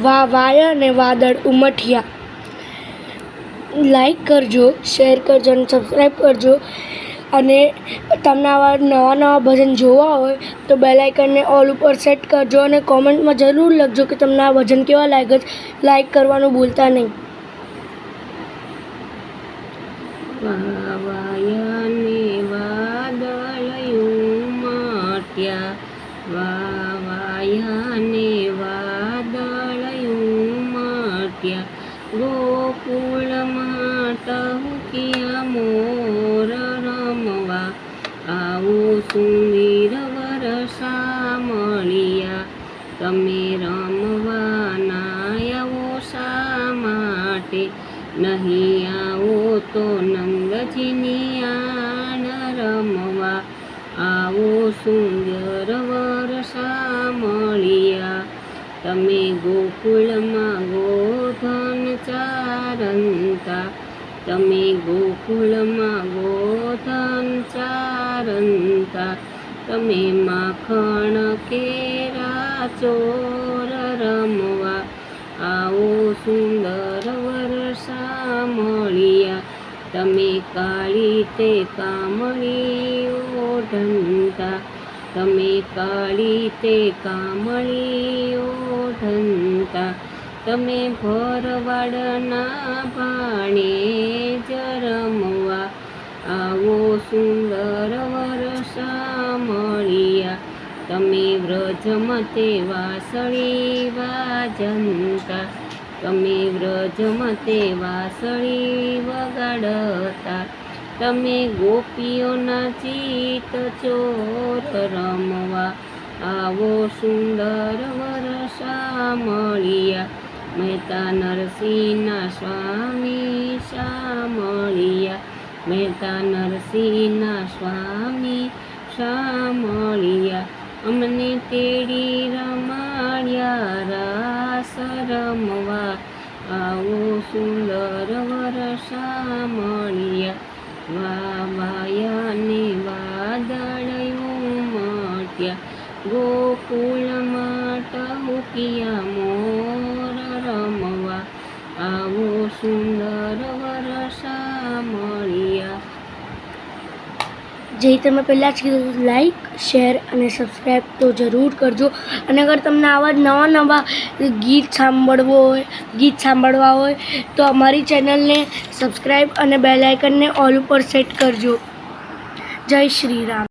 વાયા ને વાદળ ઉમટ્યા. લાઈક કરજો, શેર કરજો અને સબસ્ક્રાઈબ કરજો. અને તમને આવા નવા ભજન જોવા હોય તો બેલ આઇકનને ઓલ ઉપર સેટ કરજો અને કોમેન્ટમાં જરૂર લખજો કે તમને આ ભજન કેવા લાગે છે. લાઈક કરવાનું ભૂલતા નહીં. વાયા ને વાદળ ઉમટ્યા, વાયા ને વાદળ ઉમટ્યા, ગોકુળમાં ટહુક્યા મોર રમવા, આવો સુંદર વરસા મળ્યા, તમે રમવાના આવો શા માટે? નહીં આવો તો નંદજીની આણ રમવા, આવો સુંદર વરસા મળ્યા, તમે ગોકુળમાં ગોધન ચારંતા, તમે ગોકુળમાં ગોધન ચારંતા, તમે માખણ કેરા ચોર રમવા, આવો સુંદર વરસા મળ્યા, તમે કાળી તે કામળી ઓઢંતા, તમે કાળી તે કામળી ઓઢંતા, તમે ભરવાડના ભાણે જ રમવા, આવો સુંદર વરસા મળ્યા, તમે વ્રજમાં તે વાસળી વાજંતા, તમે વ્રજમાં તે વાસળી વગાડતા, તમે ગોપીઓના ચિત ચોર રમવા, આવો સુંદર વરસા મળ્યા, મહેતા નરસિંહના સ્વામી શા મળ્યા, મહેતા નરસિંહના સ્વામી શા મળ્યા, અમને તેડી રમાડ્યા રાસ રમવા, આવો સુંદર વરસા મળ્યા, વાયા ને વાદળ ઉમટ્યા, ગોકુળમાં ટહુક્યા મોર રમવા, આવો સુંદર વરસા મળ્યા. જે તમે પહેલાં જ કીધું, લાઈક શેર અને સબસ્ક્રાઈબ તો જરૂર કરજો. અને અગર તમને આવા નવા ગીત સાંભળવા હોય તો અમારી ચેનલને સબસ્ક્રાઈબ અને બેલ આઇકનને ઓલ ઉપર સેટ કરજો. જય શ્રી રામ.